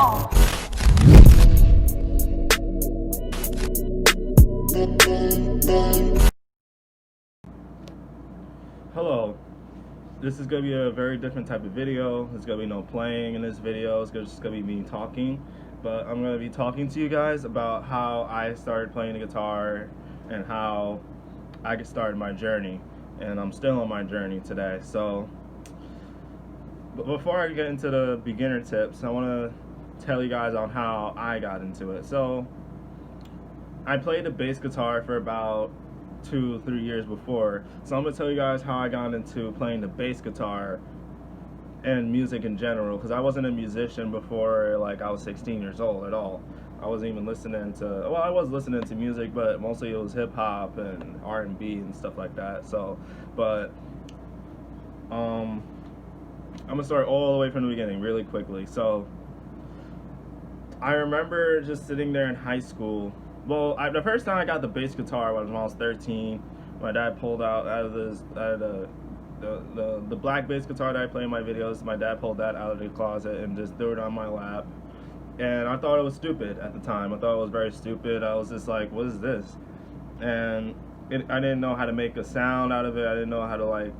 all. Hello, this is going to be a very different type of video. There's going to be no playing in this video. It's just going to be me talking. But I'm going to be talking to you guys about how I started playing the guitar and how I started my journey. And I'm still on my journey today. So, but before I get into the beginner tips, I want to tell you guys on how I got into it. So, I played the bass guitar for about 2-3 years before, so I'm gonna tell you guys how I got into playing the bass guitar and music in general, because I wasn't a musician before like I was 16 years old at all. I wasn't even listening to, well, I was listening to music, but mostly it was hip-hop and R&B and stuff like that. So, but I'm gonna start all the way from the beginning really quickly. So I remember just sitting there in high school. Well, the first time I got the bass guitar was when I was 13. My dad pulled out of the black bass guitar that I play in my videos. My dad pulled that out of the closet and just threw it on my lap. And I thought it was stupid at the time. I thought it was very stupid. I was just like, what is this? And I didn't know how to make a sound out of it. I didn't know how to like,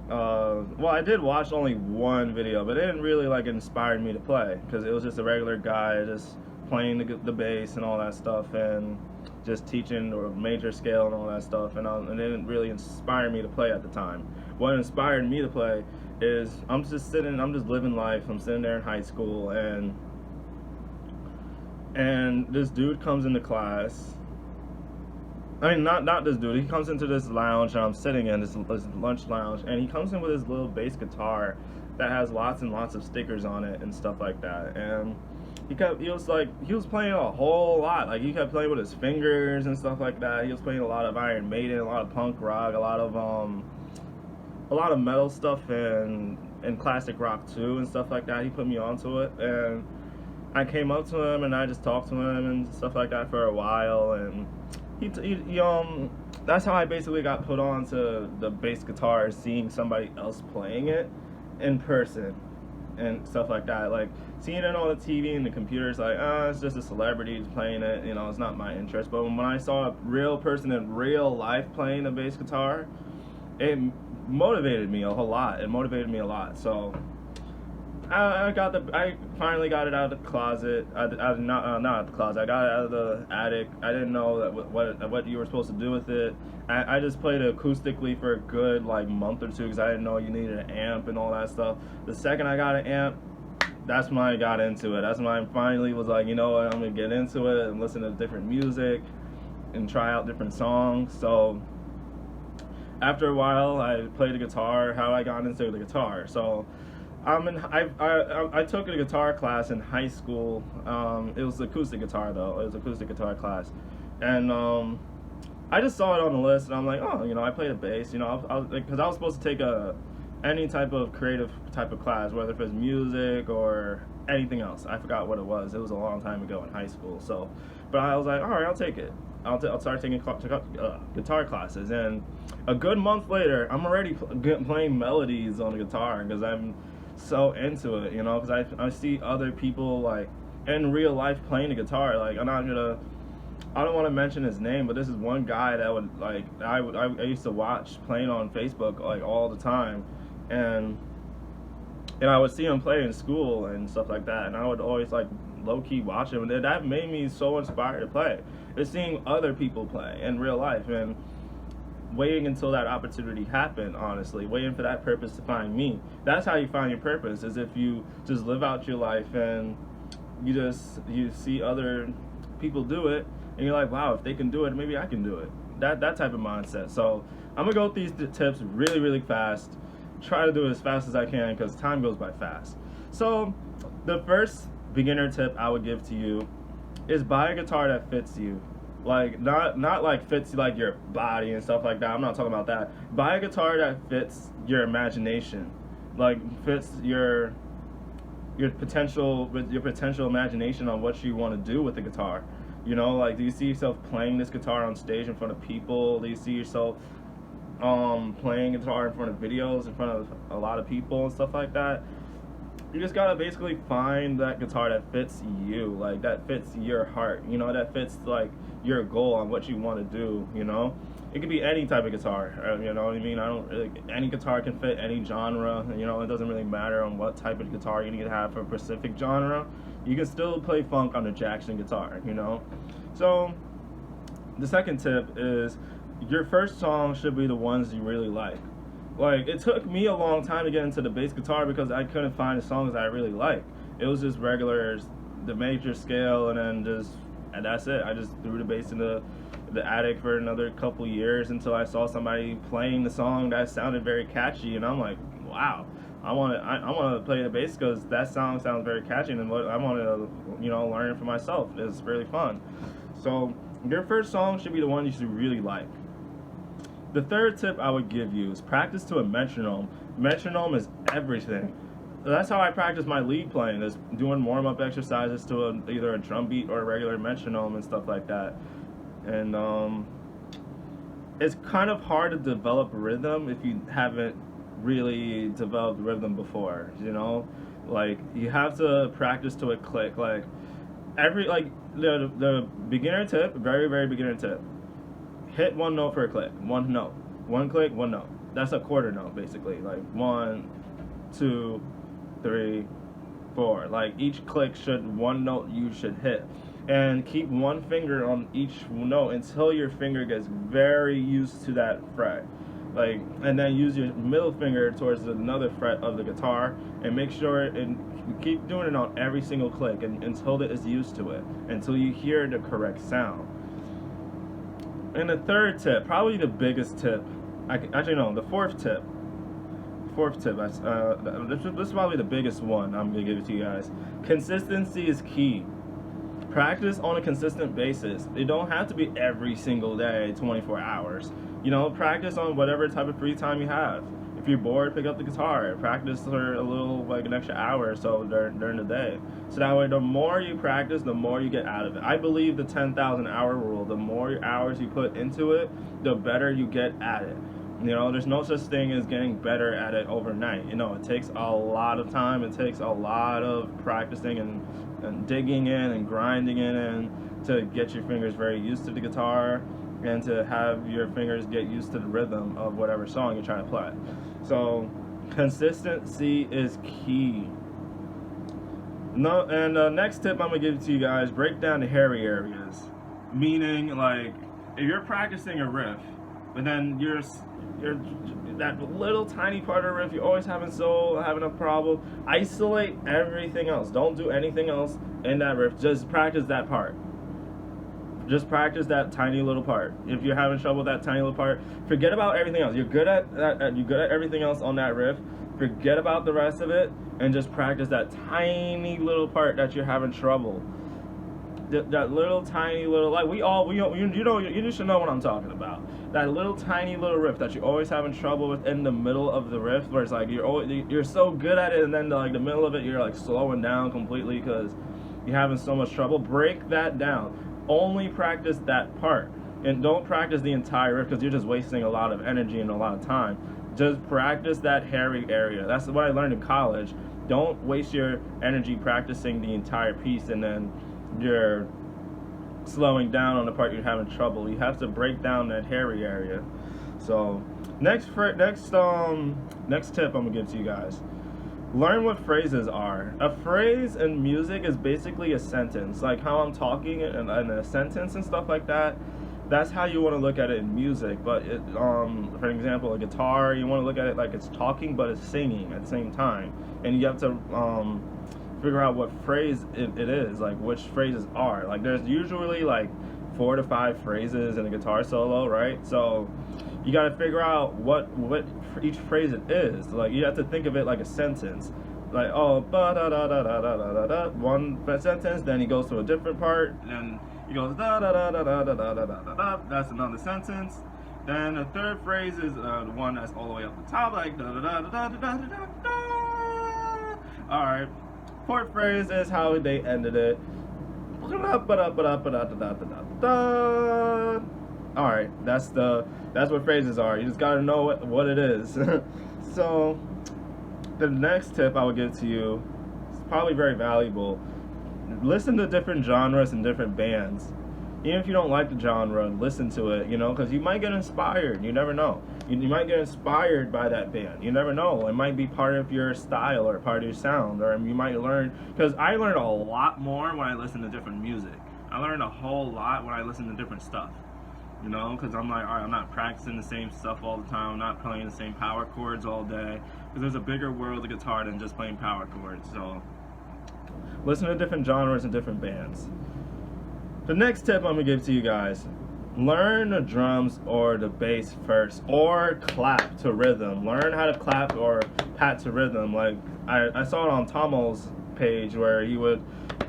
well, I did watch only one video, but it didn't really like inspire me to play, because it was just a regular guy just playing the bass and all that stuff, and just teaching or major scale and all that stuff, and it didn't really inspire me to play at the time. What inspired me to play is I'm just living life. I'm sitting there in high school, and this dude comes into class. I mean, not this dude. He comes into this lounge, and I'm sitting in this lunch lounge, and he comes in with his little bass guitar that has lots and lots of stickers on it and stuff like that, and he was playing a whole lot. Like, he kept playing with his fingers and stuff like that. He was playing a lot of Iron Maiden, a lot of punk rock, a lot of metal stuff, and classic rock too and stuff like that. He put me onto it, and I came up to him and I just talked to him and stuff like that for a while, and that's how I basically got put on to the bass guitar, seeing somebody else playing it in person and stuff like that. Like, seeing it on the TV and the computers, like, it's just a celebrity playing it, you know, it's not my interest. But when I saw a real person in real life playing a bass guitar, it motivated me a whole lot. It motivated me a lot. So I finally got it out of the closet. Not out of the closet. I got it out of the attic. I didn't know that what you were supposed to do with it. I just played it acoustically for a good like month or two, because I didn't know you needed an amp and all that stuff. The second I got an amp, that's when I got into it. That's when I finally was like, you know what, I'm gonna get into it and listen to different music and try out different songs. So after a while, I played the guitar. How I got into the guitar. So I took a guitar class in high school. It was acoustic guitar though. It was acoustic guitar class, and I just saw it on the list, and I'm like, oh, you know, I played a bass, you know, because I was supposed to take any type of creative type of class, whether it was music or anything else. I forgot what it was. It was a long time ago in high school. So, but I was like, all right, I'll take it. I'll start taking guitar classes, and a good month later, I'm already playing melodies on the guitar, because I'm so into it, you know, because I see other people like in real life playing the guitar. Like, I don't want to mention his name, but this is one guy that would like I used to watch playing on Facebook like all the time, and I would see him play in school and stuff like that, and I would always like low-key watch him, and that made me so inspired to play. It's seeing other people play in real life and waiting until that opportunity happened, honestly, waiting for that purpose to find me. That's how you find your purpose, is if you just live out your life and you see other people do it, and you're like, wow, if they can do it, maybe I can do it. That type of mindset. So I'm gonna go through these tips really, really fast. Try to do it as fast as I can, because time goes by fast. So the first beginner tip I would give to you is buy a guitar that fits you. Like, not like fits like your body and stuff like that. I'm not talking about that. Buy a guitar that fits your imagination, like fits your potential imagination on what you want to do with the guitar. You know, like, do you see yourself playing this guitar on stage in front of people? Do you see yourself playing guitar in front of videos, in front of a lot of people and stuff like that? you just gotta basically find that guitar that fits you, like that fits your heart, you know, that fits like your goal on what you want to do, you know. It could be any type of guitar, you know what I mean. I don't really, any guitar can fit any genre, you know. It doesn't really matter on what type of guitar you need to have for a specific genre. You can still play funk on a Jackson guitar, you know. So the second tip is your first song should be the ones you really like. Like, it took me a long time to get into the bass guitar because I couldn't find the songs that I really liked. It was just regular, the major scale, and then and that's it. I just threw the bass in the attic for another couple years until I saw somebody playing the song that sounded very catchy, and I'm like, wow, I want to play the bass because that song sounds very catchy, and what I want to, you know, learn for myself. It's really fun. So your first song should be the one you should really like. The third tip I would give you is practice to a metronome. Metronome is everything. That's how I practice my lead playing, is doing warm-up exercises to either a drum beat or a regular metronome and stuff like that. And it's kind of hard to develop rhythm if you haven't really developed rhythm before, you know? Like, you have to practice to a click. Like, the beginner tip, very, very beginner tip, hit one note for a click, one note, one click, one note. That's a quarter note, basically. Like 1, 2, 3, 4. Like, each click one note you should hit, and keep one finger on each note until your finger gets very used to that fret. Like, and then use your middle finger towards another fret of the guitar, and make sure and keep doing it on every single click until it is used to it, until you hear the correct sound. And the third tip, probably the biggest tip, the fourth tip. This is probably the biggest one I'm gonna give it to you guys. Consistency is key. Practice on a consistent basis. It don't have to be every single day, 24 hours. You know, practice on whatever type of free time you have. If you're bored, pick up the guitar. Practice for a little, like an extra hour or so during the day. So that way, the more you practice, the more you get out of it. I believe the 10,000 hour rule. The more hours you put into it, the better you get at it. You know, there's no such thing as getting better at it overnight. You know, it takes a lot of time. It takes a lot of practicing and digging in and grinding in to get your fingers very used to the guitar, and to have your fingers get used to the rhythm of whatever song you're trying to play. So consistency is key. No, and the next tip I'm gonna give to you guys: break down the hairy areas. Meaning, like, if you're practicing a riff, but then you're that little tiny part of the riff you're always having a problem, isolate everything else. Don't do anything else in that riff. Just practice that part. Just practice that tiny little part. If you're having trouble with that tiny little part, forget about everything else. You're good at that. You're good at everything else on that riff. Forget about the rest of it, and just practice that tiny little part that you're having trouble. That little tiny little, like you should know what I'm talking about. That little tiny little riff that you're always having trouble with in the middle of the riff, where it's like you're so good at it, and then like the middle of it you're like slowing down completely because you're having so much trouble. Break that down. Only practice that part, and don't practice the entire riff because you're just wasting a lot of energy and a lot of time. Just practice that hairy area. That's what I learned in college. Don't waste your energy practicing the entire piece and then you're slowing down on the part you're having trouble. You have to break down that hairy area. So next tip I'm gonna give to you guys: learn what phrases are. A phrase in music is basically a sentence. Like how I'm talking in a sentence and stuff like that. That's how you want to look at it in music. But for example, a guitar, you want to look at it like it's talking but it's singing at the same time. And you have to figure out what phrase it is, like which phrases are. Like there's usually like 4 to 5 phrases in a guitar solo, right? So you got to figure out what each phrase it is. Like you have to think of it like a sentence. Like, oh, ba da da da da da da da, one sentence, then he goes to a different part, then he goes da da da da da da da da da da. That's another sentence. Then the third phrase is the one that's all the way up the top, like da da da da da da da da da. All right. Fourth phrase is how they ended it. All right, that's what phrases are. You just gotta know what it is. So the next tip I would give to you probably very valuable. Listen to different genres and different bands. Even if you don't like the genre, listen to it, you know, because you might get inspired. You never know. You might get inspired by that band. You never know. It might be part of your style or part of your sound, or you might learn. Because I learned a lot more when I listen to different music. I learned a whole lot when I listen to different stuff. You know, because I'm like, all right, I'm not practicing the same stuff all the time. I'm not playing the same power chords all day. Because there's a bigger world of guitar than just playing power chords. So listen to different genres and different bands. The next tip I'm going to give to you guys, learn the drums or the bass first, or clap to rhythm. Learn how to clap or pat to rhythm. Like, I saw it on Tomo's page where he would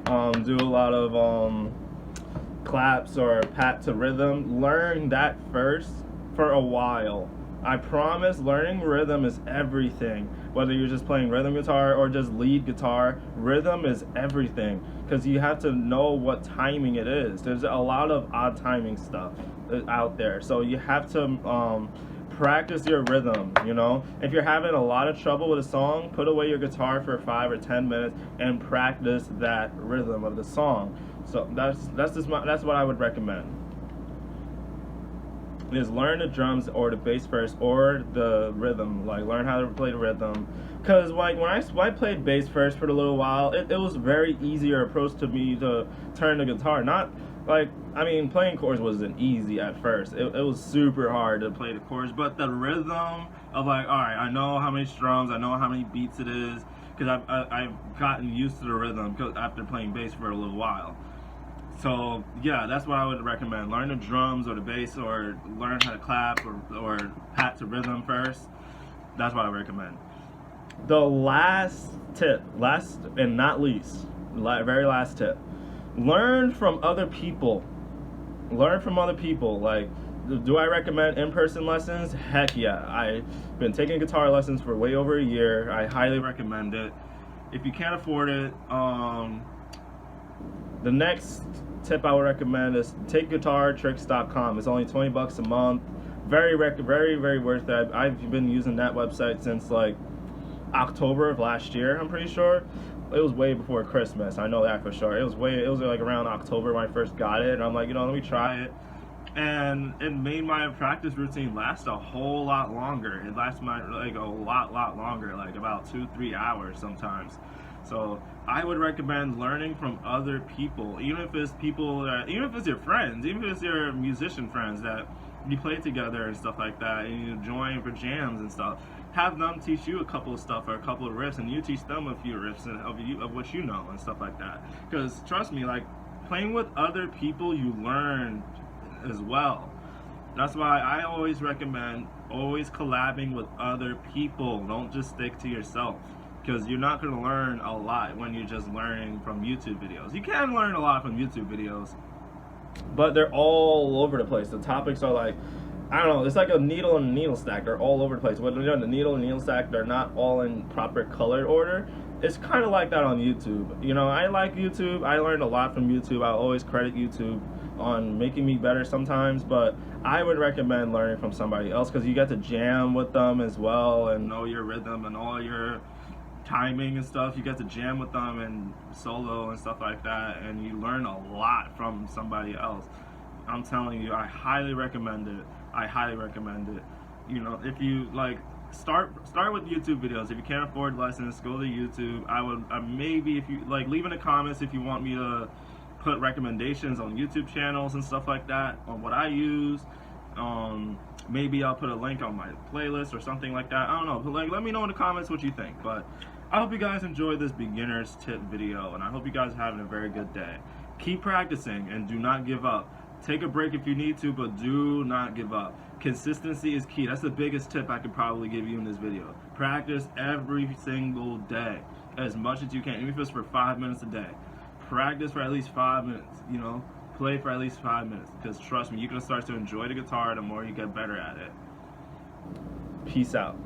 do a lot of claps or pat to rhythm. Learn that first for a while. I promise learning rhythm is everything. Whether you're just playing rhythm guitar or just lead guitar, rhythm is everything, because you have to know what timing it is. There's a lot of odd timing stuff out there, so you have to practice your rhythm. You know, if you're having a lot of trouble with a song, put away your guitar for 5 or 10 minutes and practice that rhythm of the song. So that's what I would recommend. Is learn the drums or the bass first, or the rhythm. Like, learn how to play the rhythm. Because like when I played bass first for a little while, it was very easier approach to me to turn the guitar. Not like, I mean, playing chords wasn't easy at first. It was super hard to play the chords, but the rhythm of like, all right, I know how many strums, I know how many beats it is, because I've gotten used to the rhythm after playing bass for a little while. So yeah, that's what I would recommend. Learn the drums or the bass, or learn how to clap or pat to rhythm first. That's what I recommend. The last tip, last and not least, very last tip, learn from other people. Learn from other people. Like, do I recommend in-person lessons? Heck yeah. I've been taking guitar lessons for way over a year. I highly recommend it. If you can't afford it, the next tip I would recommend is take guitartricks.com. It's only $20 a month. Very worth it. I've been using that website since like October of last year, I'm pretty sure. It was way before Christmas, I know that for sure. It was like around October when I first got it, and I'm like, you know, let me try it. And it made my practice routine last a whole lot longer. It lasts like a lot longer, like about 2-3 hours sometimes. So I would recommend learning from other people, even if it's your friends, even if it's your musician friends that you play together and stuff like that, and you join for jams and stuff. Have them teach you a couple of stuff or a couple of riffs, and you teach them a few riffs of what you know and stuff like that. Because trust me, like, playing with other people, you learn as well. That's why I always recommend always collabing with other people. Don't just stick to yourself, because you're not going to learn a lot when you're just learning from YouTube videos. You can learn a lot from YouTube videos, but they're all over the place. The topics are like, I don't know, it's like a needle and a needle stack. They're all over the place. When they're on the needle and needle stack, they're not all in proper color order. It's kind of like that on YouTube. You know, I like YouTube. I learned a lot from YouTube. I always credit YouTube on making me better sometimes, but I would recommend learning from somebody else, because you get to jam with them as well and know your rhythm and all your timing and stuff. You get to jam with them and solo and stuff like that, and you learn a lot from somebody else. I'm telling you, I highly recommend it. I highly recommend it. You know, if you like, start with YouTube videos. If you can't afford lessons, go to YouTube. I would maybe, if you like, leave in the comments if you want me to put recommendations on YouTube channels and stuff like that on what I use. Maybe I'll put a link on my playlist or something like that. I don't know, but like, let me know in the comments what you think. But I hope you guys enjoyed this beginner's tip video, and I hope you guys are having a very good day. Keep practicing and do not give up. Take a break if you need to, but do not give up. Consistency is key. That's the biggest tip I could probably give you in this video. Practice every single day as much as you can, even if it's for 5 minutes a day. Practice for at least 5 minutes, you know? Play for at least 5 minutes, because trust me, you're going to start to enjoy the guitar the more you get better at it. Peace out.